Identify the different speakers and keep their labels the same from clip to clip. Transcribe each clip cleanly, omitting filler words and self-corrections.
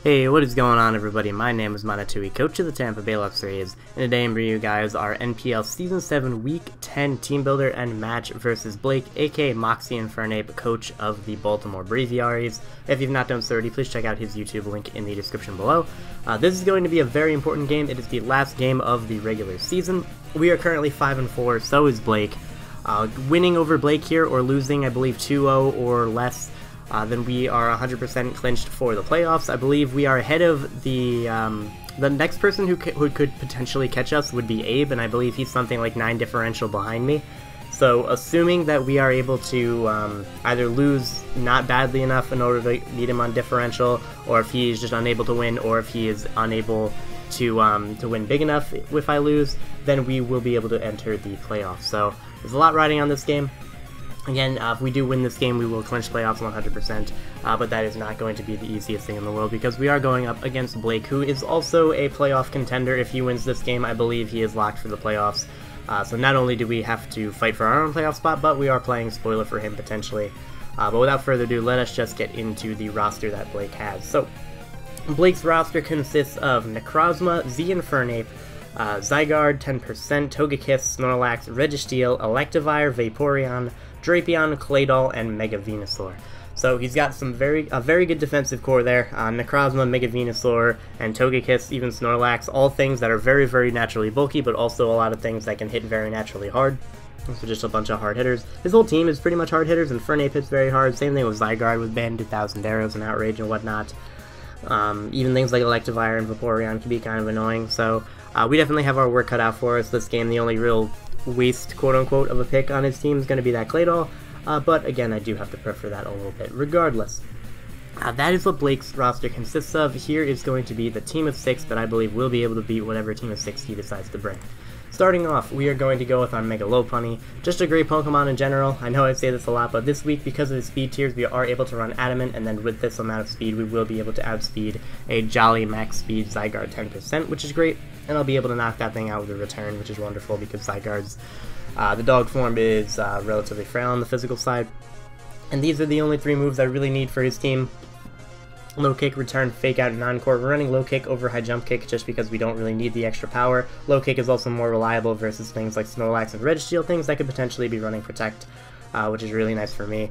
Speaker 1: Hey, what is going on, everybody? My name is Monatui, coach of the Tampa Bay Luxrays, and today I'm bringing you guys our NPL Season 7 Week 10 Team Builder and Match versus Blake, aka Moxie Infernape, coach of the Baltimore Braviaries. If you've not done so already, please check out his YouTube link in the description below. This is going to be a very important game. It is the last game of the regular season. We are currently 5-4, so is Blake. Winning over Blake here, or losing, I believe, 2-0 or less, then we are 100% clinched for the playoffs. I believe we are ahead of the next person who could potentially catch us would be Abe, and I believe he's something like 9 differential behind me. So assuming that we are able to either lose not badly enough in order to beat him on differential, or if he is just unable to win, or if he is unable to win big enough if I lose, then we will be able to enter the playoffs. So there's a lot riding on this game. Again, if we do win this game, we will clinch playoffs 100%, but that is not going to be the easiest thing in the world because we are going up against Blake, who is also a playoff contender. If he wins this game, I believe he is locked for the playoffs. So not only do we have to fight for our own playoff spot, but we are playing spoiler for him potentially. But without further ado, let us just get into the roster that Blake has. So, Blake's roster consists of Necrozma, Z Infernape, Zygarde, 10%, Togekiss, Snorlax, Registeel, Electivire, Vaporeon, Drapion, Claydol, and Mega Venusaur. So he's got a very good defensive core there. Necrozma, Mega Venusaur, and Togekiss, even Snorlax, all things that are very, very naturally bulky, but also a lot of things that can hit very naturally hard. So just a bunch of hard hitters. His whole team is pretty much hard hitters, and Infernape hits very hard. Same thing with Zygarde with banned 2,000 arrows and Outrage and whatnot. Even things like Electivire and Vaporeon can be kind of annoying. So we definitely have our work cut out for us this game. The only real waste, quote-unquote, of a pick on his team is going to be that Claydol, but again, I do have to prefer that a little bit. Regardless, that is what Blake's roster consists of. Here is going to be the team of 6 that I believe will be able to beat whatever team of 6 he decides to bring. Starting off, we are going to go with our Mega Lopunny, just a great Pokemon in general. I know I say this a lot, but this week, because of his speed tiers, we are able to run Adamant, and then with this amount of speed, we will be able to outspeed a Jolly Max Speed Zygarde 10%, which is great, and I'll be able to knock that thing out with a return, which is wonderful, because Zygarde's, the dog form is relatively frail on the physical side. And these are the only 3 moves I really need for his team. Low Kick, Return, Fake Out, and Encore. We're running Low Kick over High Jump Kick just because we don't really need the extra power. Low Kick is also more reliable versus things like Snorlax and Registeel, things that could potentially be running Protect, which is really nice for me.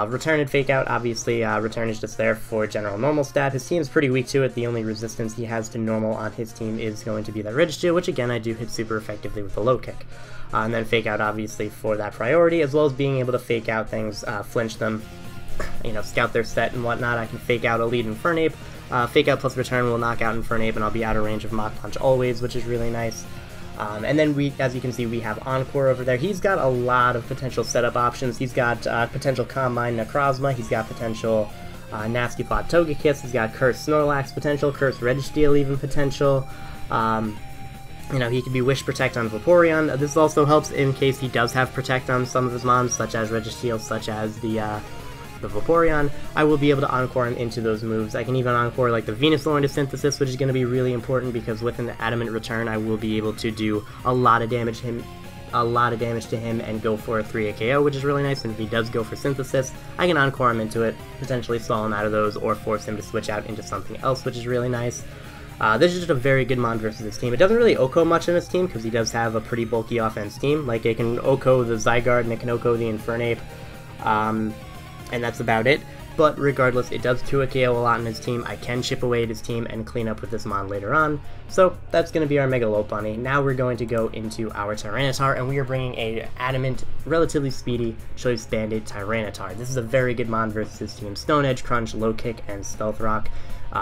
Speaker 1: Return and Fake Out, obviously, Return is just there for general normal stat. His team's pretty weak to it. The only resistance he has to normal on his team is going to be that Registeel, which again I do hit super effectively with the Low Kick. And then Fake Out, obviously, for that priority, as well as being able to Fake Out things, flinch them, you know, scout their set and whatnot. I can Fake Out a lead Infernape. Fake Out plus Return will knock out Infernape, and I'll be out of range of Mach Punch always, which is really nice. And then as you can see, we have Encore over there. He's got a lot of potential setup options. He's got potential Combine Necrozma. He's got potential Nasty Plot Togekiss. He's got Curse Snorlax potential, Curse Registeel even potential. You know, he could be Wish Protect on Vaporeon. This also helps in case he does have Protect on some of his mons, such as Registeel, such as the Vaporeon. I will be able to Encore him into those moves. I can even Encore like the Venusaur into Synthesis, which is going to be really important because with an Adamant Return, I will be able to do a lot of damage to him and go for a 3 KO, which is really nice. And if he does go for Synthesis, I can Encore him into it, potentially stall him out of those, or force him to switch out into something else, which is really nice. This is just a very good mon versus his team. It doesn't really OHKO much in his team because he does have a pretty bulky offense team. Like, it can OHKO the Zygarde and it can OHKO the Infernape. And that's about it, but regardless, it does 2 KO a lot in his team. I can chip away at his team and clean up with this mon later on, so that's going to be our Mega Lopunny. Now we're going to go into our Tyranitar, and we are bringing a Adamant, relatively speedy Choice Banded Tyranitar. This is a very good mon versus his team. Stone Edge, Crunch, Low Kick, and Stealth Rock.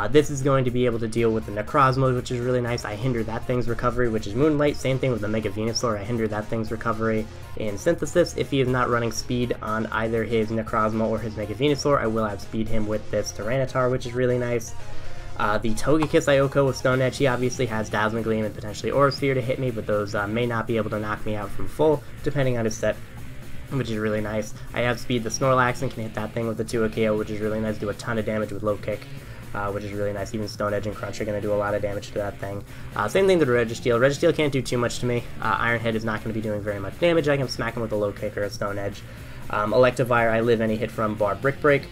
Speaker 1: This is going to be able to deal with the Necrozma, which is really nice. I hinder that thing's recovery, which is Moonlight. Same thing with the Mega Venusaur. I hinder that thing's recovery in Synthesis. If he is not running speed on either his Necrozma or his Mega Venusaur, I will outspeed him with this Tyranitar, which is really nice. The Togekiss I OHKO with Stone Edge. He obviously has Dazzling Gleam and potentially Aura Sphere to hit me, but those may not be able to knock me out from full, depending on his set, which is really nice. I outspeed the Snorlax and can hit that thing with the 2 KO, which is really nice. Do a ton of damage with Low Kick. Which is really nice. Even Stone Edge and Crunch are going to do a lot of damage to that thing. Same thing to Registeel. Registeel can't do too much to me. Iron Head is not going to be doing very much damage. I can smack him with a Low Kick or a Stone Edge. Electivire, I live any hit from bar Brick Break.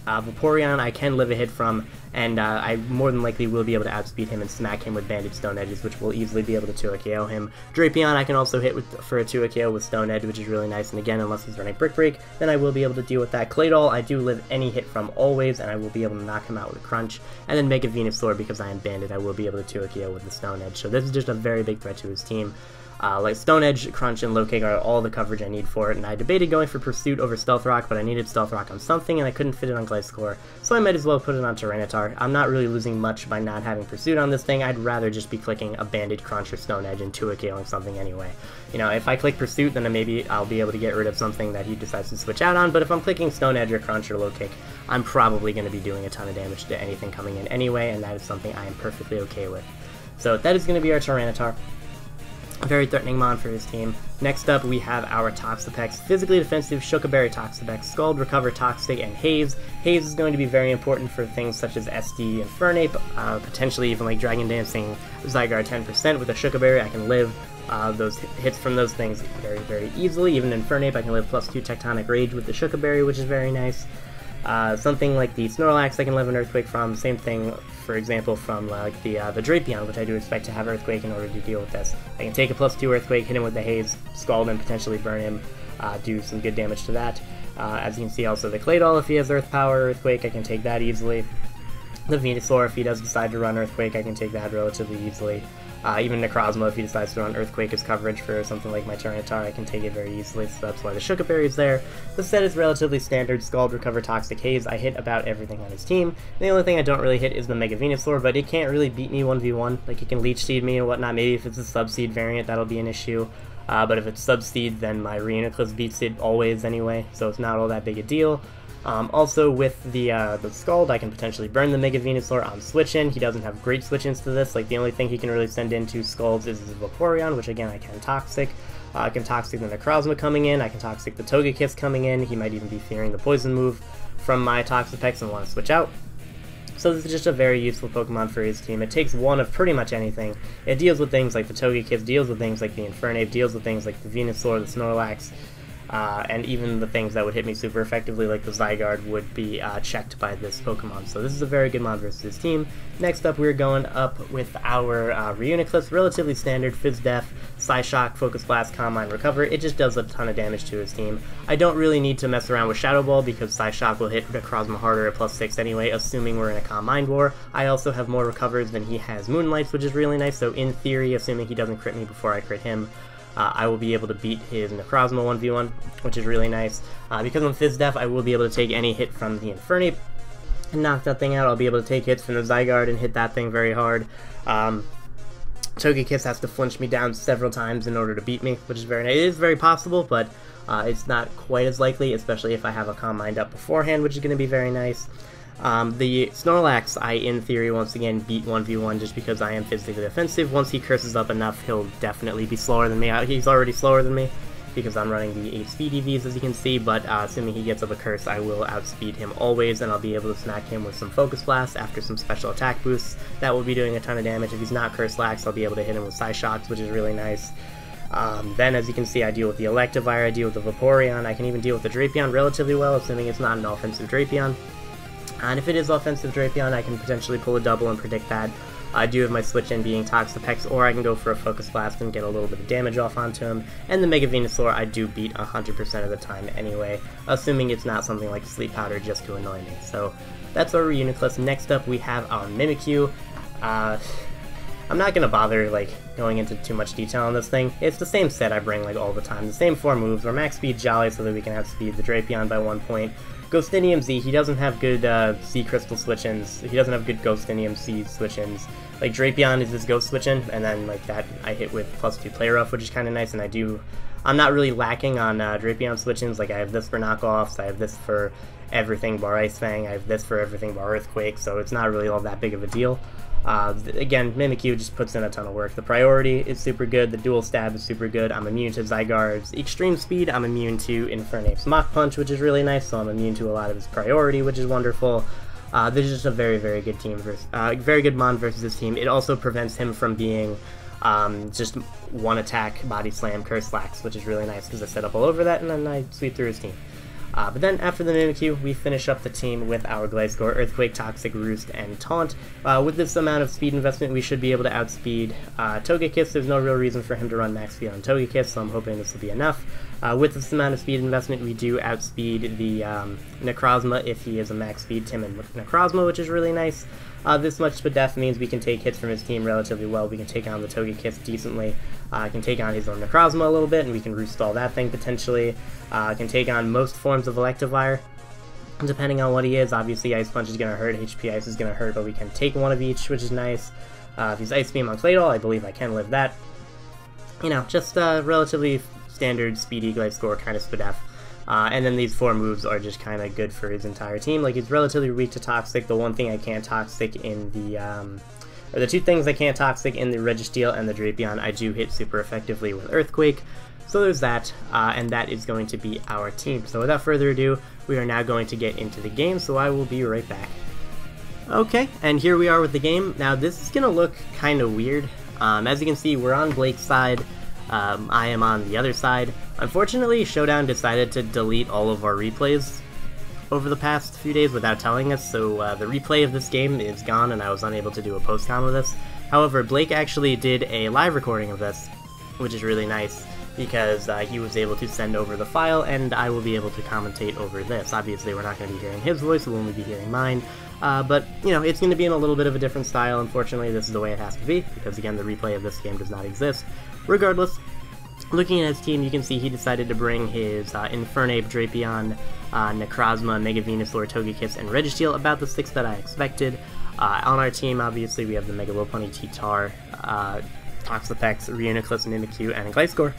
Speaker 1: Vaporeon, I can live a hit from and I more than likely will be able to outspeed him and smack him with Banded Stone Edges, which will easily be able to 2 KO him. Drapion I can also hit for a 2 KO with Stone Edge, which is really nice, and again, unless he's running Brick Break, then I will be able to deal with that. Claydol I do live any hit from always, and I will be able to knock him out with a Crunch, and then Mega Venusaur, because I am Banded, I will be able to 2 KO with the Stone Edge, so this is just a very big threat to his team. Like Stone Edge, Crunch, and Low Kick are all the coverage I need for it, and I debated going for Pursuit over Stealth Rock, but I needed Stealth Rock on something, and I couldn't fit it on Gliscor, so I might as well put it on Tyranitar. I'm not really losing much by not having Pursuit on this thing. I'd rather just be clicking a Banded, Crunch, or Stone Edge and 2 KOing something anyway. You know, if I click Pursuit, then maybe I'll be able to get rid of something that he decides to switch out on, but if I'm clicking Stone Edge or Crunch or Low Kick, I'm probably going to be doing a ton of damage to anything coming in anyway, and that is something I am perfectly okay with. So that is going to be our Tyranitar. Very threatening mon for his team. Next up, we have our Toxapex. Physically defensive, Shukaberry Toxapex, Scald, Recover, Toxic, and Haze. Haze is going to be very important for things such as SD and Fernape, potentially even like Dragon Dancing Zygarde 10%. With a Shukaberry, I can live those hits from those things very, very easily. Even in Fernape, I can live +2 Tectonic Rage with the Shukaberry, which is very nice. Something like the Snorlax I can live an Earthquake from. Same thing, for example, from like the Drapion, which I do expect to have Earthquake in order to deal with this. I can take a +2 Earthquake, hit him with the Haze, Scald him, potentially burn him, do some good damage to that. As you can see, also the Claydol, if he has Earth Power Earthquake, I can take that easily. The Venusaur, if he does decide to run Earthquake, I can take that relatively easily. Even Necrozma, if he decides to run Earthquake as coverage for something like my Tyranitar, I can take it very easily, so that's why the Shukaberry is there. The set is relatively standard: Scald, Recover, Toxic, Haze. I hit about everything on his team. The only thing I don't really hit is the Mega Venusaur, but it can't really beat me 1v1. Like, it can Leech Seed me and whatnot. Maybe if it's a Sub-Seed variant, that'll be an issue. But if it's Sub-Seed, then my Reuniclus beats it always anyway, so it's not all that big a deal. Also, with the Scald, I can potentially burn the Mega Venusaur on switch-in. He doesn't have great switch-ins to this. Like, the only thing he can really send into Scalds is his Vaporeon, which again I can Toxic. I can Toxic the Necrozma coming in, I can Toxic the Togekiss coming in. He might even be fearing the Poison move from my Toxapex and want to switch out. So this is just a very useful Pokemon for his team. It takes one of pretty much anything. It deals with things like the Togekiss, deals with things like the Infernape, deals with things like the Venusaur, the Snorlax, and even the things that would hit me super effectively, like the Zygarde, would be checked by this Pokemon. So this is a very good mon versus his team. Next up, we're going up with our Reuniclus. Relatively standard: Fizz Def, Psyshock, Focus Blast, Calm Mind, Recover. It just does a ton of damage to his team. I don't really need to mess around with Shadow Ball because Psyshock will hit Necrozma harder at +6 anyway, assuming we're in a Calm Mind War. I also have more Recovers than he has Moonlights, which is really nice, so in theory, assuming he doesn't crit me before I crit him, I will be able to beat his Necrozma 1v1, which is really nice. Because I'm Fizz Def, I will be able to take any hit from the Infernape and knock that thing out. I'll be able to take hits from the Zygarde and hit that thing very hard. Togekiss has to flinch me down several times in order to beat me, which is very nice. It is very possible, but it's not quite as likely, especially if I have a Calm Mind up beforehand, which is going to be very nice. The Snorlax, I, in theory, once again beat 1v1 just because I am physically defensive. Once he curses up enough, he'll definitely be slower than me. He's already slower than me because I'm running the HP DVs, as you can see, but assuming he gets up a curse, I will outspeed him always, and I'll be able to smack him with some Focus Blast after some special attack boosts. That will be doing a ton of damage. If he's not Curse Lax, I'll be able to hit him with Psyshocks, which is really nice. Then, as you can see, I deal with the Electivire, I deal with the Vaporeon, I can even deal with the Drapion relatively well, assuming it's not an offensive Drapion. And if it is offensive Drapion, I can potentially pull a double and predict that. I do have my switch-in being Toxapex, or I can go for a Focus Blast and get a little bit of damage off onto him. And the Mega Venusaur I do beat 100% of the time anyway, assuming it's not something like Sleep Powder just to annoy me. So that's our Reuniclus. Next up, we have our Mimikyu. I'm not gonna bother like going into too much detail on this thing. It's the same set I bring like all the time. The same 4 moves. We're max speed Jolly so that we can outspeed the Drapion by 1 point. Ghostinium Z, he doesn't have good Sea Crystal switch-ins. He doesn't have good Ghostinium Z switch-ins. Like, Drapion is his Ghost switch-in, and then, like, that I hit with +2 Play Rough, which is kind of nice, and I'm not really lacking on Drapion switch-ins. Like, I have this for knockoffs, I have this for everything bar Ice Fang, I have this for everything bar Earthquake, so it's not really all that big of a deal. Again, Mimikyu just puts in a ton of work. The priority is super good, the dual stab is super good, I'm immune to Zygarde's extreme speed, I'm immune to Infernape's Mach Punch, which is really nice, so I'm immune to a lot of his priority, which is wonderful. This is just a very, very good team versus, very good mon versus his team. It also prevents him from being just one attack, Body Slam, Curse Lax, which is really nice because I set up all over that and then I sweep through his team. But then after the Mimikyu, we finish up the team with our Gliscor, Earthquake, Toxic, Roost, and Taunt. With this amount of speed investment, we should be able to outspeed Togekiss. There's no real reason for him to run max speed on Togekiss, so I'm hoping this will be enough. With this amount of speed investment, we do outspeed the Necrozma if he is a max speed Tim and Necrozma, which is really nice. This much def means we can take hits from his team relatively well. We can take on the Togekiss decently. Can take on his own Necrozma a little bit, and we can roost all that thing potentially. Can take on most forms of Electivire, depending on what he is. Obviously, Ice Punch is going to hurt, HP Ice is going to hurt, but we can take one of each, which is nice. If he's Ice Beam on Claydol, I believe I can live that. You know, just relatively standard speedy Gliscor kind of Spadef. And then these 4 moves are just kind of good for his entire team. Like, he's relatively weak to Toxic. The one thing I can't Toxic in the, or the 2 things I can't Toxic in the Registeel and the Drapion, I do hit super effectively with Earthquake. So there's that, and that is going to be our team. So without further ado, we are now going to get into the game, so I will be right back. Okay, and here we are with the game. Now this is going to look kind of weird. As you can see, we're on Blake's side. I am on the other side. Unfortunately, Showdown decided to delete all of our replays over the past few days without telling us, so the replay of this game is gone and I was unable to do a post-con with this. However, Blake actually did a live recording of this, which is really nice, because he was able to send over the file and I will be able to commentate over this. Obviously, we're not going to be hearing his voice, we'll only be hearing mine. But, you know, it's going to be in a little bit of a different style. Unfortunately, this is the way it has to be, because again, the replay of this game does not exist. Regardless, looking at his team, you can see he decided to bring his Infernape, Drapion, Necrozma, Mega Venusaur, Togekiss, and Registeel, about the 6 that I expected. On our team, obviously, we have the Mega Lopunny, T-Tar, Toxapex, Reuniclus, Mimikyu, and Gliscor.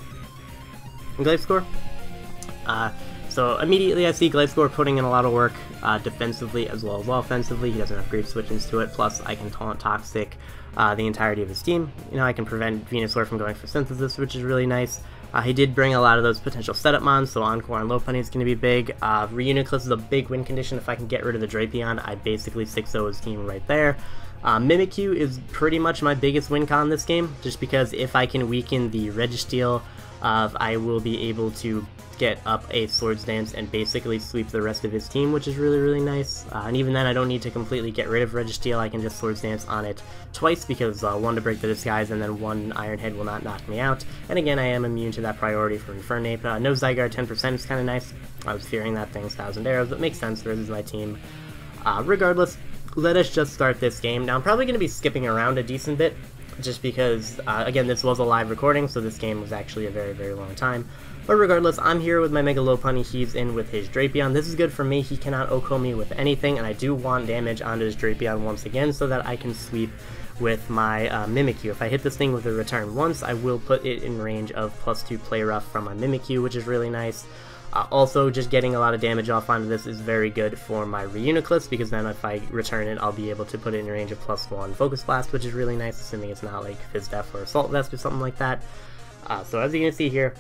Speaker 1: So immediately I see Gliscor putting in a lot of work defensively as well as offensively. He doesn't have great switch-ins to it, plus I can taunt Toxic the entirety of his team. You know, I can prevent Venusaur from going for Synthesis, which is really nice. He did bring a lot of those potential setup mons, so Encore and Lopunny is going to be big. Reuniclus is a big win condition. If I can get rid of the Drapion, I basically 6-0 his team right there. Mimikyu is pretty much my biggest win con this game, just because if I can weaken the Registeel, I will be able to get up a Swords Dance and basically sweep the rest of his team, which is really, really nice. And even then, I don't need to completely get rid of Registeel. I can just Swords Dance on it twice, because 1 to break the disguise and then 1 Iron Head will not knock me out. And again, I am immune to that priority for Infernape. No Zygarde 10% is kind of nice. I was fearing that thing's 1,000 arrows, but makes sense. This is my team. Regardless, let us just start this game. Now, I'm probably going to be skipping around a decent bit, just because, again, this was a live recording, so this game was actually a very, very long time. But regardless, I'm here with my Mega Lopunny, he's in with his Drapion. This is good for me, he cannot OHKO me with anything, and I do want damage onto his Drapion once again so that I can sweep with my Mimikyu. If I hit this thing with a return once, I will put it in range of +2 Play Rough from my Mimikyu, which is really nice. Also, just getting a lot of damage off onto this is very good for my Reuniclus, because then if I return it, I'll be able to put it in range of +1 Focus Blast, which is really nice, assuming it's not like Fizz Def or Assault Vest or something like that. So as you can see here,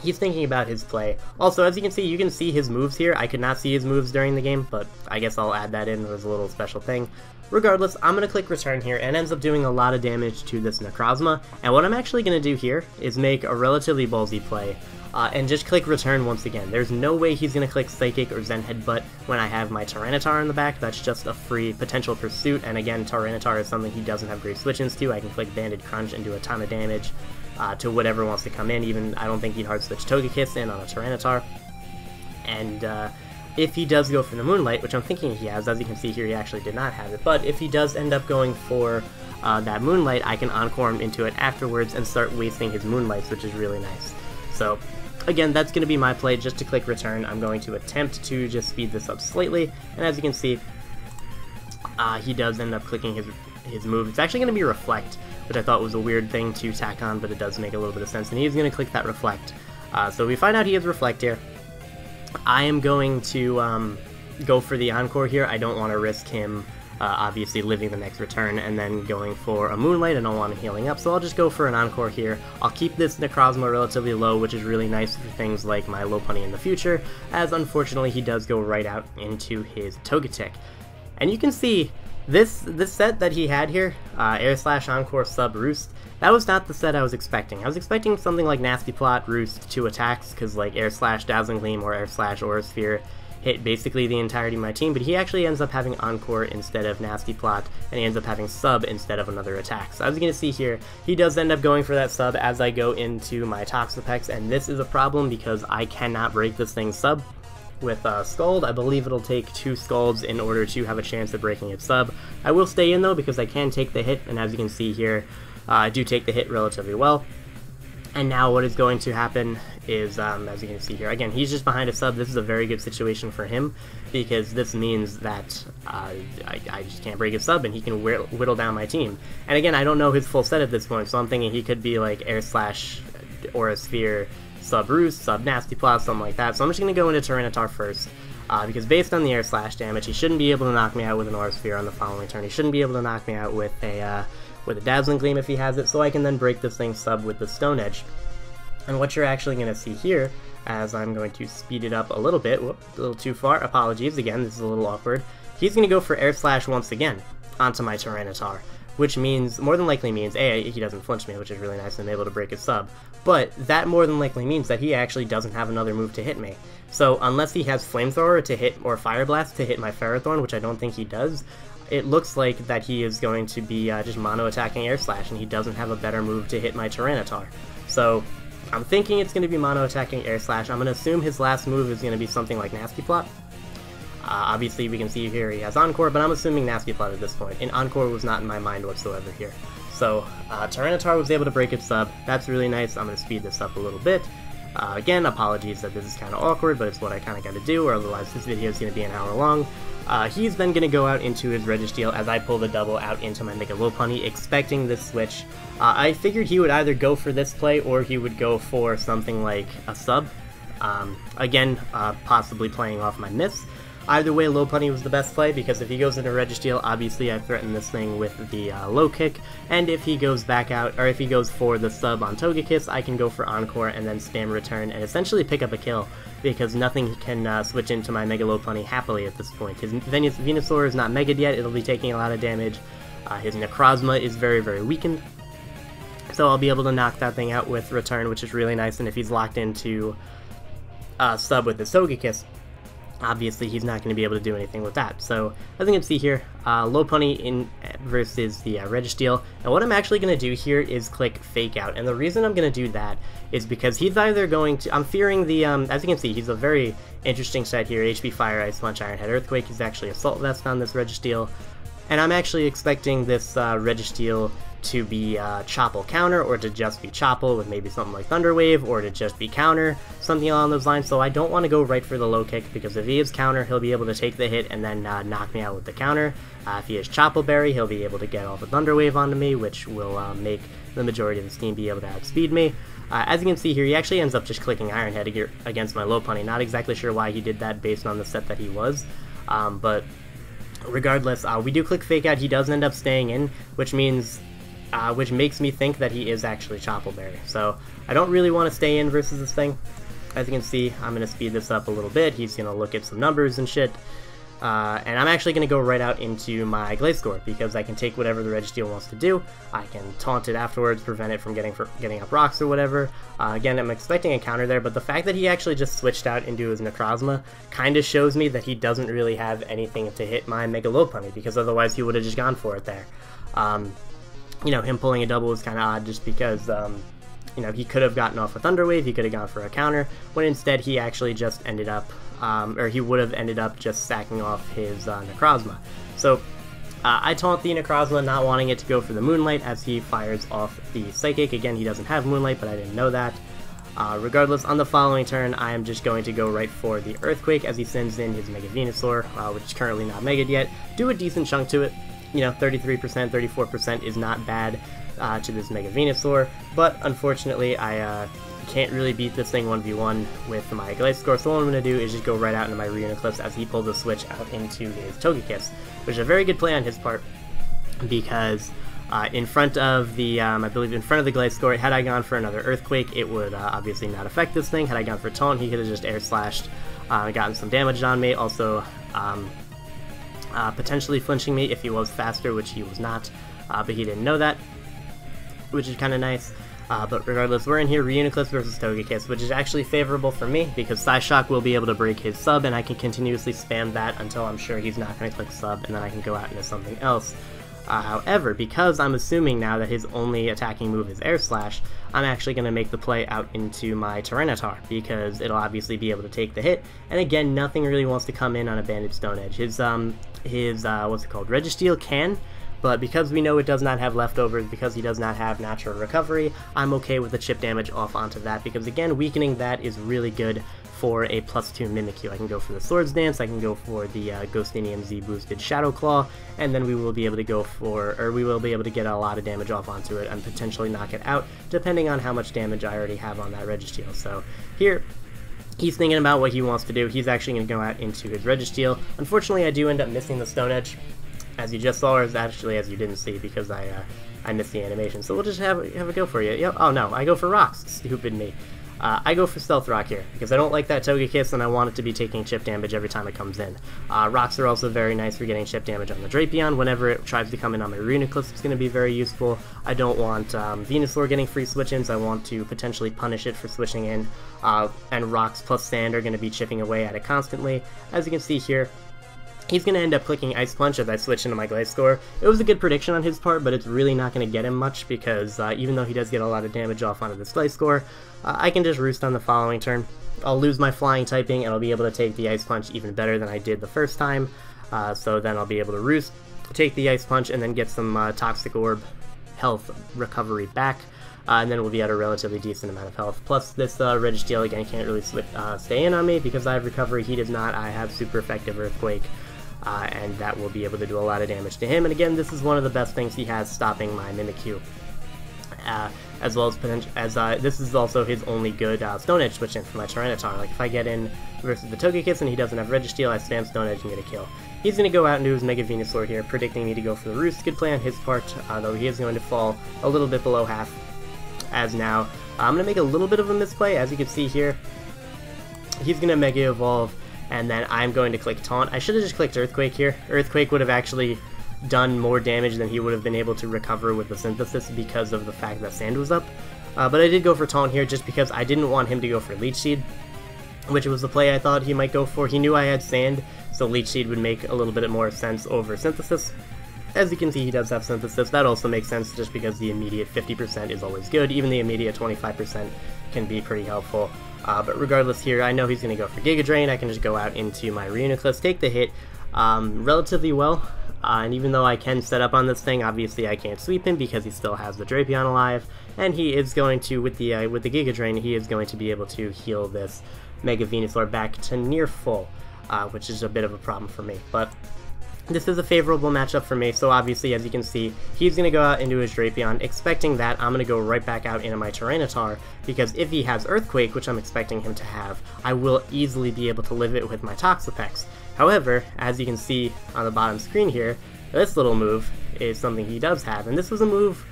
Speaker 1: he's thinking about his play. Also, as you can see his moves here. I could not see his moves during the game, but I guess I'll add that in as a little special thing. Regardless, I'm going to click return here, and ends up doing a lot of damage to this Necrozma. And what I'm actually going to do here is make a relatively ballsy play, and just click return once again. There's no way he's going to click Psychic or Zen Headbutt when I have my Tyranitar in the back. That's just a free potential pursuit, and again, Tyranitar is something he doesn't have great switch-ins to. I can click Banded Crunch and do a ton of damage to whatever wants to come in. Even I don't think he'd hard switch Togekiss in on a Tyranitar. And if he does go for the Moonlight, which I'm thinking he has, as you can see here, he actually did not have it, but if he does end up going for that Moonlight, I can Encore him into it afterwards and start wasting his Moonlights, which is really nice. So again, that's going to be my play, just to click return. I'm going to attempt to just speed this up slightly, and as you can see, he does end up clicking his move. It's actually going to be Reflect, which I thought was a weird thing to tack on, but it does make a little bit of sense, and he's going to click that Reflect. So we find out he has Reflect here. I am going to go for the Encore here. I don't want to risk him obviously living the next return and then going for a Moonlight. I don't want him healing up, so I'll just go for an Encore here. I'll keep this Necrozma relatively low, which is really nice for things like my Lopunny in the future, as unfortunately he does go right out into his Togetic. And you can see This set that he had here, Air Slash Encore Sub Roost, that was not the set I was expecting. I was expecting something like Nasty Plot, Roost, 2 attacks, because like Air Slash Dazzling Gleam or Air Slash Aura Sphere hit basically the entirety of my team, but he actually ends up having Encore instead of Nasty Plot, and he ends up having Sub instead of another attack. So as you can see here, he does end up going for that Sub as I go into my Toxapex, and this is a problem because I cannot break this thing Sub. With Scald, I believe it'll take 2 Scalds in order to have a chance of breaking its Sub. I will stay in though because I can take the hit, and as you can see here, I do take the hit relatively well. And now what is going to happen is, as you can see here, again, he's just behind a Sub. This is a very good situation for him because this means that I just can't break his Sub and he can whittle down my team. And again, I don't know his full set at this point, so I'm thinking he could be like Air Slash Aura Sphere, Sub Roost, Sub Nasty Plot, something like that. So I'm just going to go into Tyranitar first, because based on the Air Slash damage, he shouldn't be able to knock me out with an Aura Sphere on the following turn. He shouldn't be able to knock me out with a Dazzling Gleam if he has it, so I can then break this thing Sub with the Stone Edge. And what you're actually going to see here, as I'm going to speed it up a little bit, whoop, a little too far, apologies, again, this is a little awkward, he's going to go for Air Slash once again onto my Tyranitar, which means, more than likely means, A, he doesn't flinch me, which is really nice, and I'm able to break his Sub, but that more than likely means that he actually doesn't have another move to hit me. So unless he has Flamethrower to hit, or Fire Blast to hit my Ferrothorn, which I don't think he does, it looks like that he is going to be just mono-attacking Air Slash, and he doesn't have a better move to hit my Tyranitar. So I'm thinking it's going to be mono-attacking Air Slash. I'm going to assume his last move is going to be something like Nasty Plot. Obviously, we can see here he has Encore, but I'm assuming Nasty Plot at this point, and Encore was not in my mind whatsoever here. So, Tyranitar was able to break its Sub. That's really nice. I'm going to speed this up a little bit. Again, apologies that this is kind of awkward, but it's what I kind of got to do, or otherwise this video is going to be an hour long. He's then going to go out into his Registeel as I pull the double out into my Mega Lopunny, expecting this switch. I figured he would either go for this play, or he would go for something like a Sub. Again, possibly playing off my miss. Either way, Lopunny was the best play, because if he goes into Registeel, obviously I threaten this thing with the low kick, and if he goes back out, or if he goes for the Sub on Togekiss, I can go for Encore and then spam Return and essentially pick up a kill, because nothing can switch into my Mega Lopunny happily at this point. His Venusaur is not Mega'd yet, it'll be taking a lot of damage. His Necrozma is very, very weakened, so I'll be able to knock that thing out with Return, which is really nice, and if he's locked into Sub with his Togekiss, obviously he's not going to be able to do anything with that. So as you can see here, Lopunny in versus the Registeel, and what I'm actually going to do here is click Fake Out, and the reason I'm going to do that is because he's either going to, I'm fearing the, as you can see, he's a very interesting set here, HP Fire, Ice Punch, Iron Head, Earthquake. He's actually Assault Vest on this Registeel, and I'm actually expecting this Registeel to be Chople counter, or to just be Chople with maybe something like Thunder Wave, or to just be counter, something along those lines. So I don't want to go right for the low kick, because if he is counter, he'll be able to take the hit and then knock me out with the counter. If he is Chople Berry, he'll be able to get all the Thunder Wave onto me, which will make the majority of his team be able to outspeed me. As you can see here, he actually ends up just clicking Iron Head against my Lopunny. Not exactly sure why he did that based on the set that he was, but regardless, we do click Fake Out. He does end up staying in, which means which makes me think that he is actually Chople Berry. So I don't really want to stay in versus this thing. As you can see, I'm going to speed this up a little bit. He's going to look at some numbers and shit. And I'm actually going to go right out into my Gliscor, because I can take whatever the Registeel wants to do. I can taunt it afterwards, prevent it from getting up rocks or whatever. Again, I'm expecting a counter there, but the fact that he actually just switched out into his Necrozma kind of shows me that he doesn't really have anything to hit my Mega Lopunny, because otherwise he would have just gone for it there. You know, him pulling a double was kind of odd, just because, you know, he could have gotten off a Thunder Wave, he could have gone for a counter, when instead he actually just ended up, or he would have ended up just sacking off his Necrozma. So, I taunt the Necrozma, not wanting it to go for the Moonlight, as he fires off the Psychic. Again, he doesn't have Moonlight, but I didn't know that. Regardless, on the following turn, I am just going to go right for the Earthquake, as he sends in his Mega Venusaur, which is currently not Mega'd yet. Do a decent chunk to it. You know, 33%, 34% is not bad to this Mega Venusaur, but unfortunately I can't really beat this thing 1v1 with my Gliscor, so what I'm going to do is just go right out into my Reuniclus as he pulls the switch out into his Togekiss, which is a very good play on his part, because in front of the, I believe in front of the Gliscor, had I gone for another Earthquake, it would obviously not affect this thing. Had I gone for Taunt, he could have just Air Slashed, gotten some damage on me. Also, potentially flinching me if he was faster, which he was not, but he didn't know that, which is kind of nice. But regardless, we're in here, Reuniclus versus Togekiss, which is actually favorable for me, because Psyshock will be able to break his sub, and I can continuously spam that until I'm sure he's not going to click sub, and then I can go out into something else. However, because I'm assuming now that his only attacking move is Air Slash, I'm actually going to make the play out into my Tyranitar, because it'll obviously be able to take the hit, and again, nothing really wants to come in on a Banded Stone Edge. His what's it called, Registeel can, but because we know it does not have leftovers, because he does not have natural recovery, I'm okay with the chip damage off onto that, because again, weakening that is really good for a +2 Mimikyu. I can go for the Swords Dance, I can go for the Ghostinium Z boosted Shadow Claw, and then we will be able to get a lot of damage off onto it and potentially knock it out, depending on how much damage I already have on that Registeel. So here, he's thinking about what he wants to do. He's actually going to go out into his Registeel. Unfortunately, I do end up missing the Stone Edge, as you just saw, or actually as you didn't see, because I missed the animation. So we'll just have a go for you. Yep. Oh no, I go for Rocks. Stupid me. I go for Stealth Rock here, because I don't like that Togekiss and I want it to be taking chip damage every time it comes in. Rocks are also very nice for getting chip damage on the Drapion. Whenever it tries to come in on my Reuniclus, it's going to be very useful. I don't want Venusaur getting free switch-ins, I want to potentially punish it for switching in, and Rocks plus Sand are going to be chipping away at it constantly. As you can see here, he's going to end up clicking Ice Punch as I switch into my Gliscor. It was a good prediction on his part, but it's really not going to get him much, because even though he does get a lot of damage off onto this Gliscor, I can just Roost on the following turn. I'll lose my Flying typing, and I'll be able to take the Ice Punch even better than I did the first time. So then I'll be able to Roost, take the Ice Punch, and then get some Toxic Orb health recovery back. And then we'll be at a relatively decent amount of health. Plus, this Registeel, again, can't really stay in on me, because I have Recovery, he does not. I have super effective Earthquake. And that will be able to do a lot of damage to him. And again, this is one of the best things he has, stopping my Mimikyu. As well as this is also his only good Stone Edge switch in for my Tyranitar. Like, if I get in versus the Togekiss and he doesn't have Registeel, I spam Stone Edge and get a kill. He's going to go out into his Mega Venusaur here, predicting me to go for the Roost. Good play on his part, though he is going to fall a little bit below half. As now, I'm going to make a little bit of a misplay. As you can see here, he's going to Mega Evolve, and then I'm going to click Taunt. I should have just clicked Earthquake here. Earthquake would have actually done more damage than he would have been able to recover with the Synthesis, because of the fact that Sand was up. But I did go for Taunt here just because I didn't want him to go for Leech Seed, which was the play I thought he might go for. He knew I had Sand, so Leech Seed would make a little bit more sense over Synthesis. As you can see, he does have Synthesis. That also makes sense just because the immediate 50% is always good. Even the immediate 25% can be pretty helpful. But regardless here, I know he's going to go for Giga Drain. I can just go out into my Reuniclus, take the hit relatively well. And even though I can set up on this thing, obviously I can't sweep him because he still has the Drapion alive. And he is going to, with the Giga Drain, he is going to be able to heal this Mega Venusaur back to near full, which is a bit of a problem for me. But this is a favorable matchup for me, so obviously, as you can see, he's going to go out into his Drapion. Expecting that, I'm going to go right back out into my Tyranitar, because if he has Earthquake, which I'm expecting him to have, I will easily be able to live it with my Toxapex. However, as you can see on the bottom screen here, this little move is something he does have, and this was a move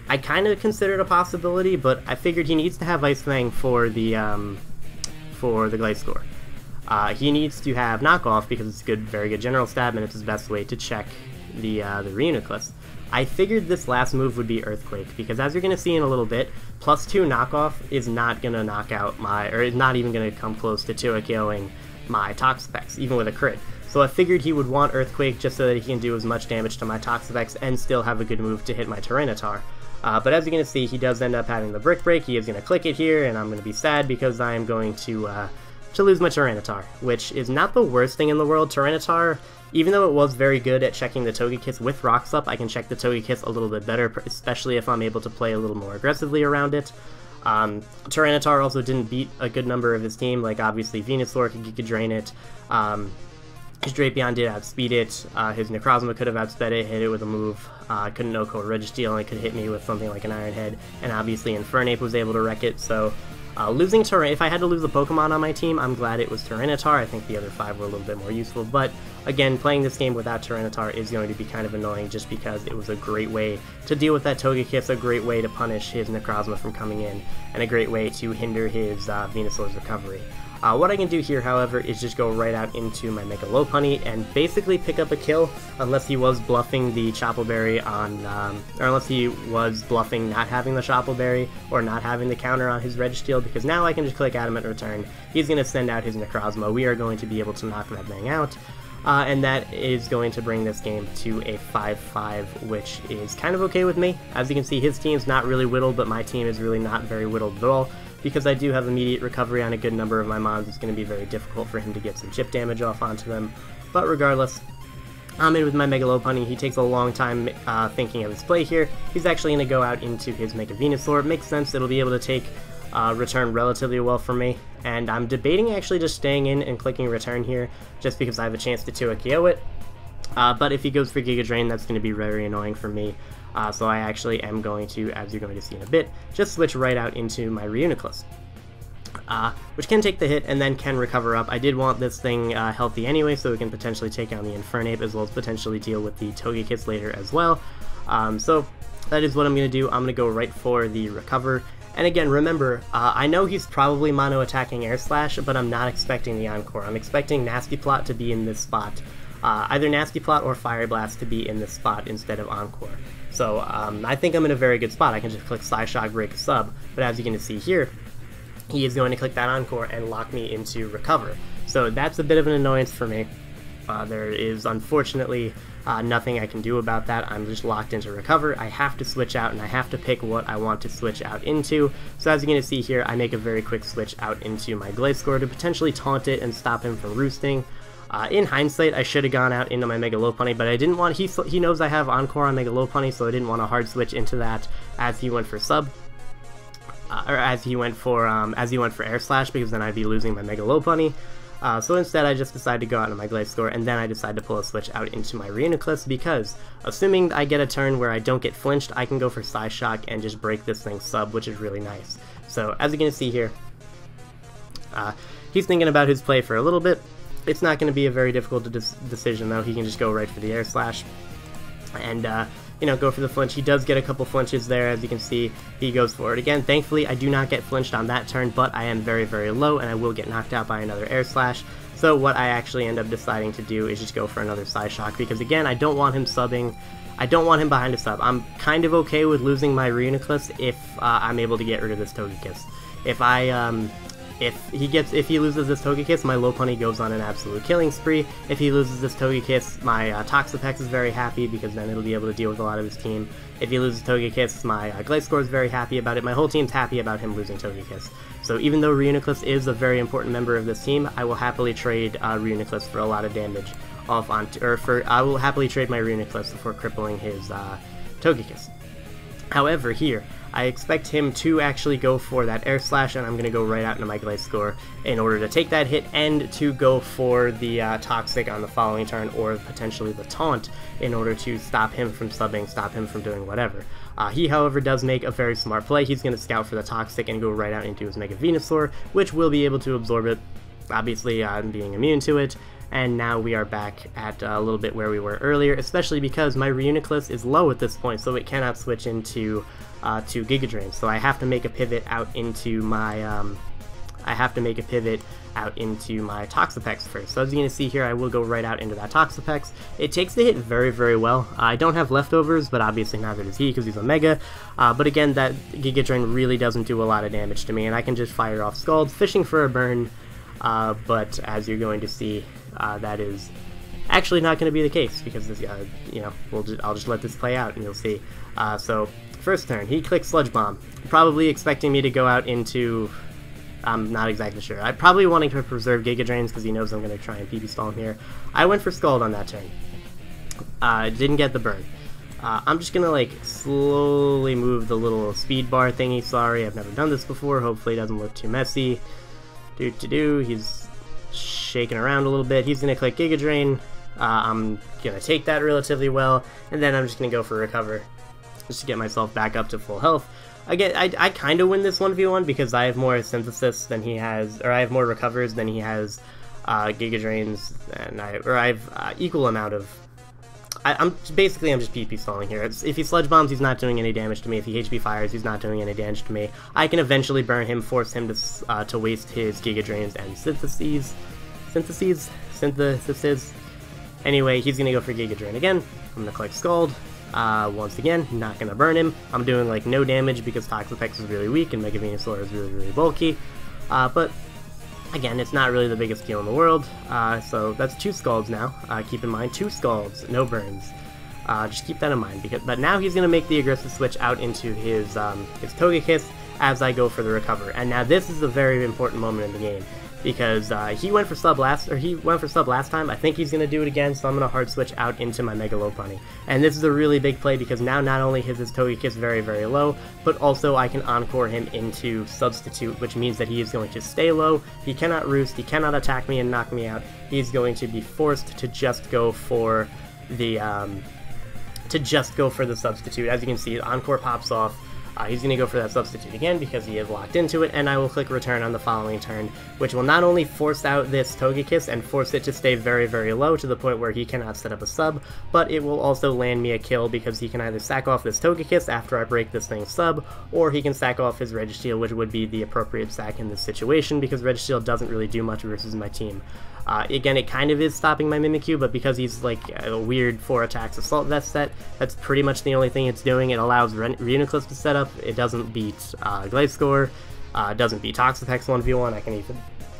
Speaker 1: I kind of considered a possibility, but I figured he needs to have Ice Fang for the Gliscor. He needs to have Knockoff because it's good, very good general stab, and it's his best way to check the Reuniclus. I figured this last move would be Earthquake, because as you're going to see in a little bit, +2 Knockoff is not going to knock out my, or is not even going to come close to 2-KOing my Toxapex, even with a crit. So I figured he would want Earthquake just so that he can do as much damage to my Toxapex and still have a good move to hit my Tyranitar. But as you're going to see, he does end up having the Brick Break. He is going to click it here, and I'm going to be sad because I am going to lose my Tyranitar, which is not the worst thing in the world. Tyranitar, even though it was very good at checking the Togekiss with Rocks up, I can check the Togekiss a little bit better, especially if I'm able to play a little more aggressively around it. Tyranitar also didn't beat a good number of his team, like obviously Venusaur could Giga Drain it, his Drapion did outspeed it, his Necrozma could have outsped it, hit it with a move, couldn't no-code Registeel, and it could hit me with something like an Iron Head, and obviously Infernape was able to wreck it, so losing if I had to lose a Pokemon on my team, I'm glad it was Tyranitar. I think the other 5 were a little bit more useful, but again, playing this game without Tyranitar is going to be kind of annoying just because it was a great way to deal with that Togekiss, a great way to punish his Necrozma from coming in, and a great way to hinder his Venusaur's recovery. What I can do here, however, is just go right out into my Mega Lopunny and basically pick up a kill, unless he was bluffing the Choppleberry on, or unless he was bluffing not having the Choppleberry or not having the counter on his Registeel, because now I can just click Adamant Return. He's going to send out his Necrozma. We are going to be able to knock that thing out. And that is going to bring this game to a 5-5, which is kind of okay with me. As you can see, his team's not really whittled, but my team is really not very whittled at all. Because I do have immediate recovery on a good number of my mons, it's going to be very difficult for him to get some chip damage off onto them. But regardless, I'm in with my Mega Lopunny. He takes a long time thinking of his play here. He's actually going to go out into his Mega Venusaur. It makes sense, it'll be able to take return relatively well for me. And I'm debating actually just staying in and clicking return here, just because I have a chance to 2 KO it. But if he goes for Giga Drain, that's going to be very annoying for me. So I actually am going to, as you're going to see in a bit, just switch right out into my Reuniclus, which can take the hit and then can recover up. I did want this thing healthy anyway, so we can potentially take on the Infernape as well as potentially deal with the Togekiss later as well. So that is what I'm going to do. I'm going to go right for the recover. And again, remember, I know he's probably mono attacking Air Slash, but I'm not expecting the Encore. I'm expecting Nasty Plot to be in this spot. Either Nasty Plot or Fire Blast to be in this spot instead of Encore. So I think I'm in a very good spot. I can just click Psyshock, break a sub, but as you can see here, he is going to click that Encore and lock me into Recover. So that's a bit of an annoyance for me. There is unfortunately nothing I can do about that. I'm just locked into Recover. I have to switch out and I have to pick what I want to switch out into. So as you're going to see here, I make a very quick switch out into my Gliscor to potentially taunt it and stop him from roosting. In hindsight, I should have gone out into my Mega Lopunny, but I didn't want. He knows I have Encore on Mega Lopunny, so I didn't want to hard switch into that as he went for sub, or as he went for Air Slash, because then I'd be losing my Mega Lopunny. So instead, I just decided to go out into my Gliscor, and then I decided to pull a switch out into my Reuniclus, because assuming I get a turn where I don't get flinched, I can go for Psyshock and just break this thing sub, which is really nice. So as you're gonna see here, he's thinking about his play for a little bit. It's not going to be a very difficult decision, though. He can just go right for the Air Slash and, you know, go for the flinch. He does get a couple flinches there, as you can see. He goes for it again. Thankfully, I do not get flinched on that turn, but I am very, very low, and I will get knocked out by another Air Slash. So what I actually end up deciding to do is just go for another Psyshock, because, again, I don't want him subbing. I don't want him behind a sub. I'm kind of okay with losing my Reuniclus if I'm able to get rid of this Togekiss. If he loses this Togekiss, my Lopunny goes on an absolute killing spree. If he loses this Togekiss, my Toxapex is very happy, because then it'll be able to deal with a lot of his team. If he loses Togekiss, my Gliscor is very happy about it. My whole team's happy about him losing Togekiss. So even though Reuniclus is a very important member of this team, I will happily trade Reuniclus for a lot of damage off onto, I will happily trade my Reuniclus for crippling his Togekiss. However, here, I expect him to actually go for that Air Slash, and I'm going to go right out into my Gliscor in order to take that hit and to go for the Toxic on the following turn, or potentially the Taunt, in order to stop him from subbing, stop him from doing whatever. He, however, does make a very smart play. He's going to scout for the Toxic and go right out into his Mega Venusaur, which will be able to absorb it, obviously being immune to it. And now we are back at a little bit where we were earlier, especially because my Reuniclus is low at this point, so it cannot switch into to Giga Drain. So I have to make a pivot out into my Toxapex first. So as you're going to see here, I will go right out into that Toxapex. It takes the hit very, very well. I don't have leftovers, but obviously neither does he, because he's a Mega. But again, that Giga Drain really doesn't do a lot of damage to me, and I can just fire off Scald, fishing for a burn. But as you're going to see, that is actually not going to be the case, because this, you know, I'll just let this play out and you'll see. So first turn, he clicks Sludge Bomb, probably expecting me to go out into, I'm not exactly sure. I'm probably wanting to preserve Giga Drains because he knows I'm going to try and PP stall him here. I went for Scald on that turn. Didn't get the burn. I'm just gonna like slowly move the little speed bar thingy. Sorry, I've never done this before. Hopefully it doesn't look too messy. He's shaking around a little bit. He's gonna click Giga Drain. I'm gonna take that relatively well, and then I'm just gonna go for Recover, just to get myself back up to full health. Again, I kind of win this 1v1 because I have more Synthesis than he has, or I have more Recovers than he has Giga Drains, and I have equal amount of I'm just PP stalling here. If he Sludge Bombs, he's not doing any damage to me. If he HP Fires, he's not doing any damage to me. I can eventually burn him, force him to waste his Giga Drains and Syntheses. Anyway, he's gonna go for Giga Drain again. I'm gonna collect Scald. Once again, not gonna burn him. I'm doing like no damage because Toxapex is really weak and Mega Venusaur is really bulky. But again, it's not really the biggest deal in the world. So that's 2 Scalds now. Keep in mind, 2 Scalds, no burns. Just keep that in mind. But now he's gonna make the aggressive switch out into his Togekiss as I go for the recover. And now this is a very important moment in the game, because he went for sub last time. I think he's gonna do it again, so I'm gonna hard switch out into my Mega Lopunny. And this is a really big play because now not only is his Togekiss very low, but also I can Encore him into Substitute, which means that he is going to stay low. He cannot roost, he cannot attack me and knock me out. He's going to be forced to just go for the Substitute. As you can see, Encore pops off. He's going to go for that Substitute again because he is locked into it, and I will click Return on the following turn, which will not only force out this Togekiss and force it to stay very low to the point where he cannot set up a sub, but it will also land me a kill because he can either sack off this Togekiss after I break this thing's sub, or he can sack off his Registeel, which would be the appropriate sack in this situation because Registeel doesn't really do much versus my team. Again, it kind of is stopping my Mimikyu, but because he's like a weird 4 attacks Assault Vest set, that's pretty much the only thing it's doing. It allows Reuniclus to set up. It doesn't beat Gliscor. It doesn't beat Toxapex 1v1.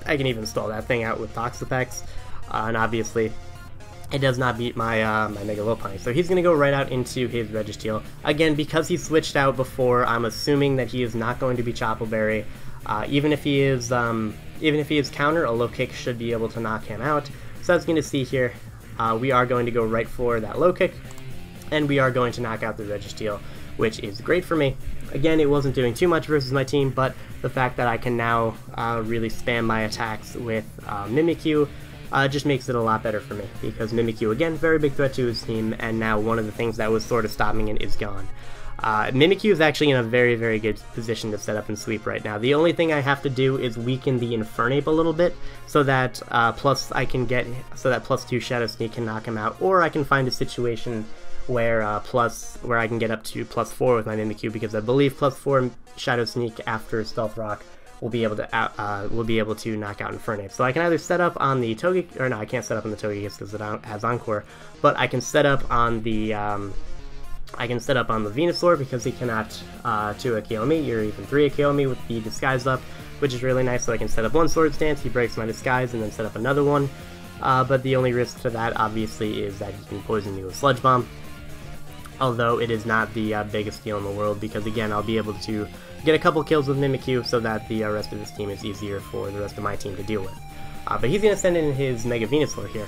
Speaker 1: I can even stall that thing out with Toxapex. And obviously, it does not beat my my Mega Lopunny. So he's going to go right out into his Registeel. Again, because he switched out before, I'm assuming that he is not going to be Chople Berry. Even if he is counter, a low kick should be able to knock him out. So as you can see here, we are going to go right for that low kick, and we are going to knock out the Registeel, which is great for me. Again, it wasn't doing too much versus my team, but the fact that I can now really spam my attacks with Mimikyu just makes it a lot better for me, because Mimikyu, again, very big threat to his team, and now one of the things that was sort of stopping it is gone. Mimikyu is actually in a very good position to set up and sweep right now. The only thing I have to do is weaken the Infernape a little bit, so that plus 2 Shadow Sneak can knock him out, or I can find a situation where I can get up to +4 with my Mimikyu, because I believe +4 Shadow Sneak after Stealth Rock will be able to knock out Infernape. So I can either set up on the Togekiss, or no, I can't set up on the Togekiss because it has Encore, but I can set up on the Venusaur because he cannot 2 KO me or even 3 KO me with the Disguise up, which is really nice. So I can set up one Swords Dance, he breaks my Disguise, and then set up another one. But the only risk to that, obviously, is that he can poison me with Sludge Bomb. Although it is not the biggest deal in the world, because again, I'll be able to get a couple kills with Mimikyu so that the rest of his team is easier for the rest of my team to deal with. But he's going to send in his Mega Venusaur here,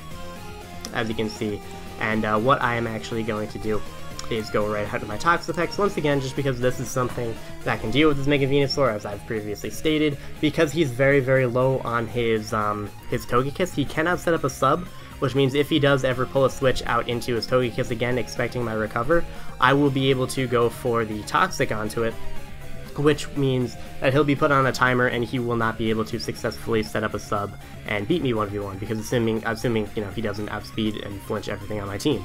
Speaker 1: as you can see. And what I am actually going to do is go right out of my Toxapex once again, just because this is something that can deal with his Mega Venusaur, as I've previously stated. Because he's very low on his Togekiss, he cannot set up a sub, which means if he does ever pull a switch out into his Togekiss again, expecting my recover, I will be able to go for the Toxic onto it, which means that he'll be put on a timer and he will not be able to successfully set up a sub and beat me 1v1, because assuming you know, he doesn't outspeed and flinch everything on my team.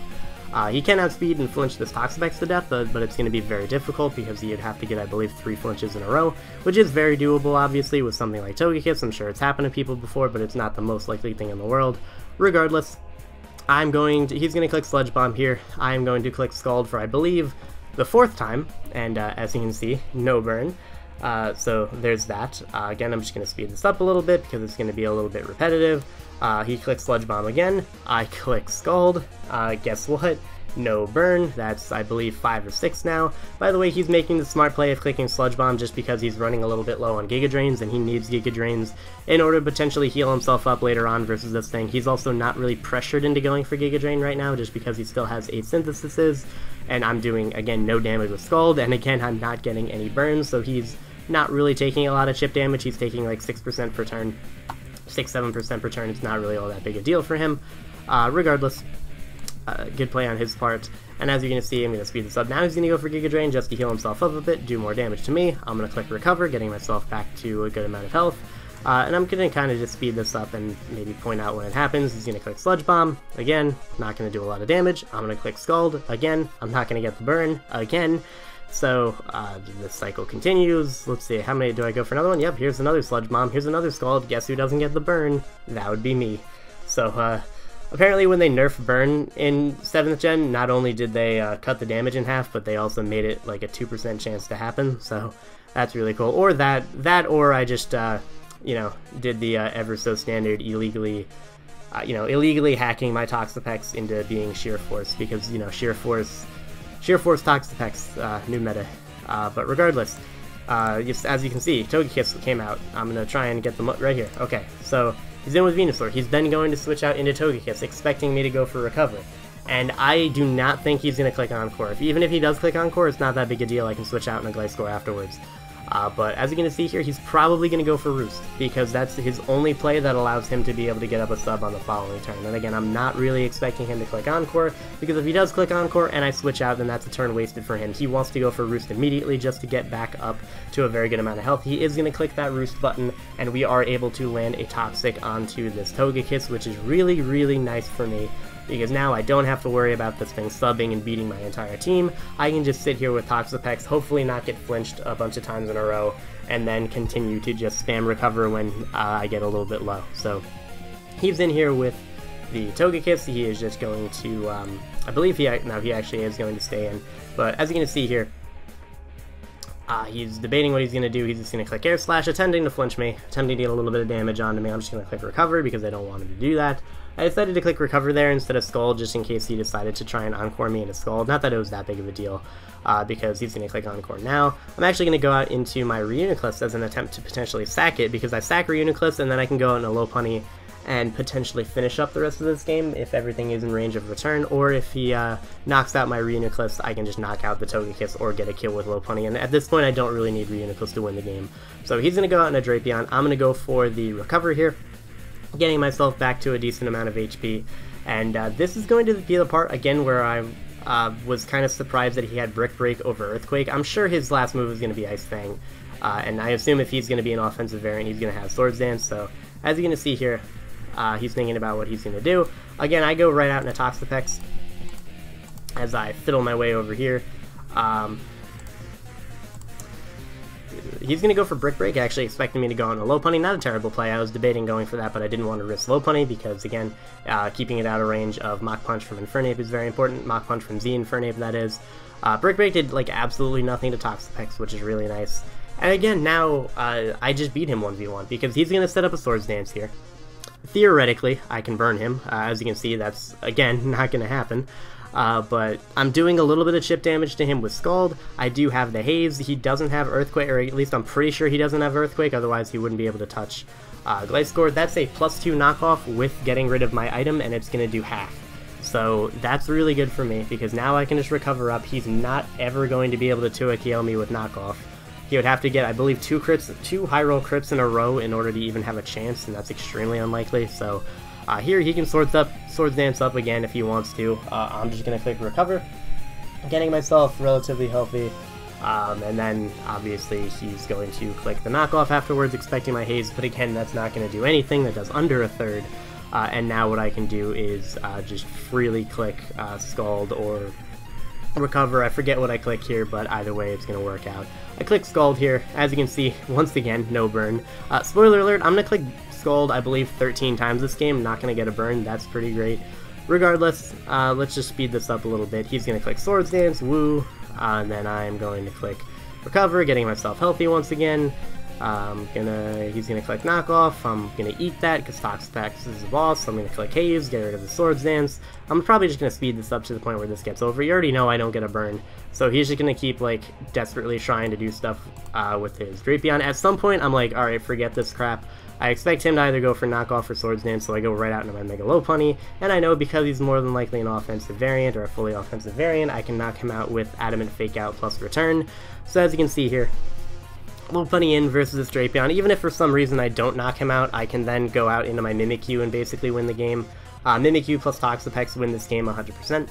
Speaker 1: He can outspeed and flinch this Toxapex to death, but it's going to be very difficult because he'd have to get, I believe, 3 flinches in a row, which is very doable, obviously, with something like Togekiss. I'm sure it's happened to people before, but it's not the most likely thing in the world. Regardless, he's going to click Sludge Bomb here. I am going to click Scald for, I believe, the 4th time, and as you can see, no burn. So there's that. Again, I'm just going to speed this up a little bit because it's going to be a little bit repetitive. He clicks Sludge Bomb again. I click Scald. Guess what? No burn. That's, I believe, 5 or 6 now. By the way, he's making the smart play of clicking Sludge Bomb just because he's running a little bit low on Giga Drains, and he needs Giga Drains in order to potentially heal himself up later on versus this thing. He's also not really pressured into going for Giga Drain right now just because he still has 8 Syntheses, and I'm doing, again, no damage with Scald, and again, I'm not getting any burns, so he's not really taking a lot of chip damage. He's taking like 6% per turn, 6-7% per turn. It's not really all that big a deal for him. Regardless, good play on his part. And as you're going to see, I'm going to speed this up. Now he's going to go for Giga Drain just to heal himself up a bit, do more damage to me. I'm going to click Recover, getting myself back to a good amount of health. And I'm going to kind of just speed this up and maybe point out when it happens. He's going to click Sludge Bomb. Again, not going to do a lot of damage. I'm going to click Scald. Again, I'm not going to get the burn. Again. So, this cycle continues. Let's see, how many do I go for another one? Yep, here's another Sludge Bomb. Here's another Scald. Guess who doesn't get the burn? That would be me. So, apparently when they nerfed burn in 7th gen, not only did they cut the damage in half, but they also made it like a 2% chance to happen. So, that's really cool. Or that or I just, you know, did the ever so standard illegally hacking my Toxapex into being Sheer Force, because, you know, Sheer Force Toxapex, new meta. But regardless, as you can see, Togekiss came out. I'm going to try and get them right here. Okay, so he's in with Venusaur. He's then going to switch out into Togekiss, expecting me to go for Recover. And I do not think he's going to click Encore. Even if he does click Encore, it's not that big a deal. I can switch out in a Gliscor afterwards. But as you're going to see here, he's probably going to go for Roost, because that's his only play that allows him to be able to get up a sub on the following turn. And again, I'm not really expecting him to click Encore, because if he does click Encore and I switch out, then that's a turn wasted for him. He wants to go for Roost immediately just to get back up to a very good amount of health. He is going to click that Roost button, and we are able to land a Toxic onto this Togekiss, which is really, really nice for me, because now I don't have to worry about this thing subbing and beating my entire team. I can just sit here with Toxapex, hopefully not get flinched a bunch of times in a row, and then continue to just spam Recover when I get a little bit low. So he's in here with the Togekiss. He is just going to, I believe he actually is going to stay in, but as you can see here, he's debating what he's going to do. He's just going to click Air Slash, attempting to flinch me, attempting to get a little bit of damage onto me. I'm just going to click Recover because I don't want him to do that. I decided to click Recover there instead of Scald, just in case he decided to try and Encore me into Scald. Not that it was that big of a deal, because he's going to click Encore now. I'm actually going to go out into my Reuniclus as an attempt to potentially sack it, because I sack Reuniclus and then I can go out in a Lopunny and potentially finish up the rest of this game if everything is in range of return, or if he knocks out my Reuniclus, I can just knock out the Togekiss or get a kill with Lopunny, and at this point I don't really need Reuniclus to win the game. So he's going to go out in a Drapion. I'm going to go for the Recover here, getting myself back to a decent amount of HP, and this is going to be the part, again, where I was kind of surprised that he had Brick Break over Earthquake. I'm sure his last move is going to be Ice Fang, and I assume if he's going to be an offensive variant, he's going to have Swords Dance. So as you're going to see here, he's thinking about what he's going to do. Again, I go right out in a Toxapex as I fiddle my way over here. He's going to go for Brick Break, actually expecting me to go on a Lopunny. Not a terrible play. I was debating going for that, but I didn't want to risk Lopunny because, again, keeping it out of range of Mach Punch from Infernape is very important. Mach Punch from Z Infernape, that is. Brick Break did, like, absolutely nothing to Toxapex, which is really nice. And again, now, I just beat him 1v1 because he's going to set up a Swords Dance here. Theoretically, I can burn him. As you can see, that's, again, not going to happen. But I'm doing a little bit of chip damage to him with Scald. I do have the Haze. He doesn't have Earthquake, or at least I'm pretty sure he doesn't have Earthquake, otherwise he wouldn't be able to touch Gliscor. That's a +2 knockoff with getting rid of my item, and it's going to do half. So that's really good for me, because now I can just recover up. He's not ever going to be able to 2-hit KO me with knockoff. He would have to get, I believe, 2 high roll crits in a row in order to even have a chance, and that's extremely unlikely. So here he can Swords Dance up again if he wants to. I'm just going to click Recover, getting myself relatively healthy, and then obviously he's going to click the knockoff afterwards, expecting my Haze, but again, that's not going to do anything. That does under a third, and now what I can do is just freely click Scald or Recover. I forget what I click here, but either way it's going to work out. I click Scald here. As you can see, once again, no burn. Spoiler alert, I'm going to click Scald, I believe, 13 times this game. Not going to get a burn. That's pretty great. Regardless, let's just speed this up a little bit. He's going to click Swords Dance, woo, and then I'm going to click Recover, getting myself healthy once again. He's going to click Knockoff. I'm going to eat that because Toxapex is the boss, so I'm going to click Haze, get rid of the Swords Dance. I'm probably just going to speed this up to the point where this gets over. You already know I don't get a burn, so he's just going to keep, like, desperately trying to do stuff with his Drapion. At some point, I'm like, alright, forget this crap. I expect him to either go for Knockoff or Swords Dance, so I go right out into my Mega Lopunny, and I know because he's more than likely an offensive variant, or a fully offensive variant, I can knock him out with Adamant Fake Out plus Return. So as you can see here, Lopunny in versus this Drapion. Even if for some reason I don't knock him out, I can then go out into my Mimikyu and basically win the game. Mimikyu plus Toxapex win this game 100%.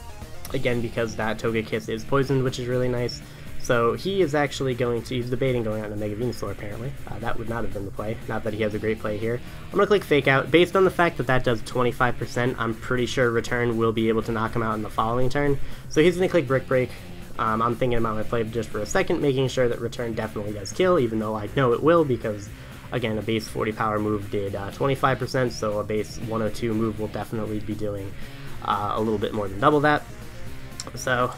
Speaker 1: Again, because that Togekiss is poisoned, which is really nice. So he is actually he's debating going out in a Mega Venusaur apparently. That would not have been the play, not that he has a great play here. I'm going to click Fake Out. Based on the fact that that does 25%, I'm pretty sure Return will be able to knock him out in the following turn. So he's going to click Brick Break. I'm thinking about my play just for a second, making sure that Return definitely does kill, even though I know it will because, again, a base 40 power move did 25%, so a base 102 move will definitely be doing a little bit more than double that. So,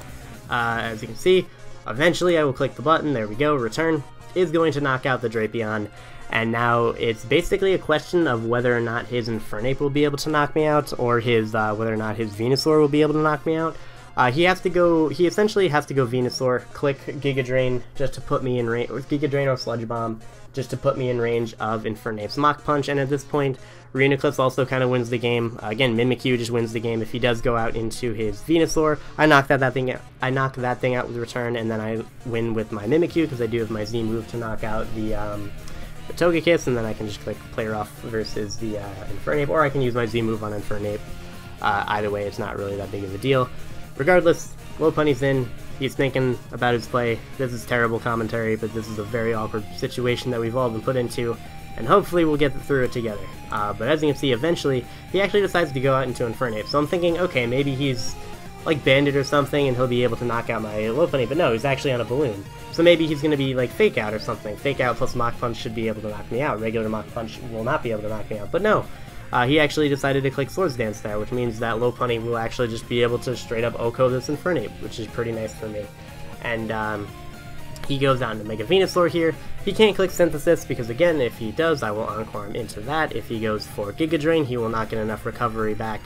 Speaker 1: as you can see, eventually I will click the button, there we go, Return is going to knock out the Drapion, and now it's basically a question of whether or not his Infernape will be able to knock me out, or whether or not his Venusaur will be able to knock me out. He essentially has to go Venusaur, click Giga Drain just to put me in range, or Giga Drain or Sludge Bomb just to put me in range of Infernape's Mach Punch, and at this point, Reneclipse also kind of wins the game. Again, Mimikyu just wins the game if he does go out into his Venusaur. I knock that thing out with Return, and then I win with my Mimikyu because I do have my Z move to knock out the Togekiss, and then I can just click Play Rough versus the Infernape, or I can use my Z move on Infernape. Either way, it's not really that big of a deal. Regardless, Lopunny's in. He's thinking about his play. This is terrible commentary, but this is a very awkward situation that we've all been put into, and hopefully we'll get through it together. But as you can see, eventually, he actually decides to go out into Infernape. So I'm thinking, okay, maybe he's like Bandit or something, and he'll be able to knock out my Lopunny, but no, he's actually on a balloon. So maybe he's going to be like Fake Out or something. Fake Out plus Mach Punch should be able to knock me out. Regular Mach Punch will not be able to knock me out, but no. He actually decided to click Swords Dance there, which means that Lopunny will actually just be able to straight up OHKO this Infernape, which is pretty nice for me. And he goes down to Mega Venusaur here. He can't click Synthesis because, again, if he does, I will Encore him into that. If he goes for Giga Drain, he will not get enough recovery back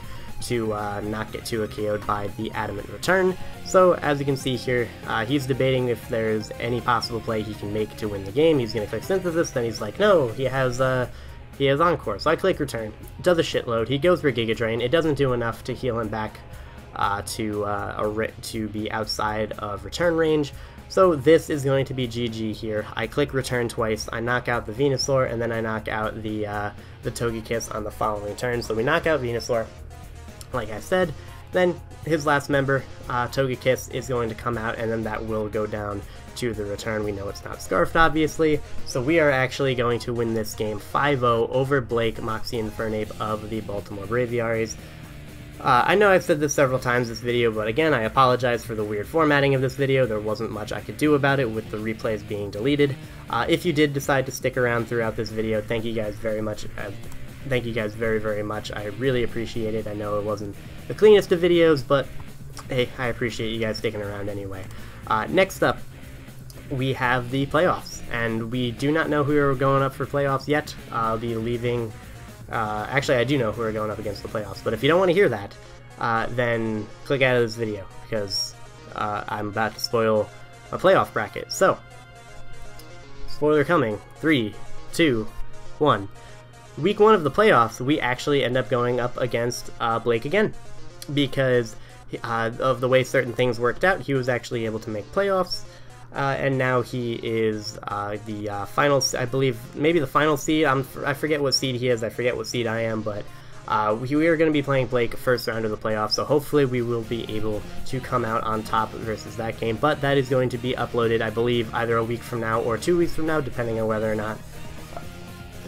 Speaker 1: to not get 2 KO'd by the Adamant Return. So, as you can see here, he's debating if there's any possible play he can make to win the game. He's going to click Synthesis, then he's like, no, he has Encore, so I click Return. It does a shitload. He goes for Giga Drain. It doesn't do enough to heal him back to be outside of Return range. So this is going to be GG here. I click Return twice. I knock out the Venusaur, and then I knock out the Togekiss on the following turn. So we knock out Venusaur, like I said. Then his last member, Togekiss, is going to come out, and then that will go down to the Return. We know it's not Scarfed, obviously, so we are actually going to win this game 5-0 over Blake, Moxie, and Infernape of the Baltimore Braviaries. I know I've said this several times this video, but again, I apologize for the weird formatting of this video. There wasn't much I could do about it with the replays being deleted. If you did decide to stick around throughout this video, thank you guys very much. Thank you guys very, very much. I really appreciate it. I know it wasn't the cleanest of videos, but hey, I appreciate you guys sticking around anyway. Next up, we have the playoffs, and we do not know who are going up for playoffs yet. I'll be leaving. Actually, I do know who are going up against the playoffs, but if you don't want to hear that, then click out of this video, because I'm about to spoil a playoff bracket. So, spoiler coming. 3, 2, 1. Week 1 of the playoffs, we actually end up going up against Blake again, because of the way certain things worked out. He was actually able to make playoffs. And now he is the final, I believe, maybe the final seed. I forget what seed he is, I forget what seed I am, but we are going to be playing Blake first round of the playoffs, so hopefully we will be able to come out on top versus that game. But that is going to be uploaded, I believe, either a week from now or 2 weeks from now, depending on whether or not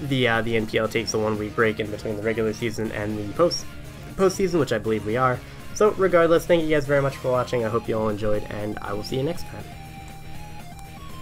Speaker 1: the NPL takes a 1-week break in between the regular season and the postseason, which I believe we are. So regardless, thank you guys very much for watching. I hope you all enjoyed, and I will see you next time.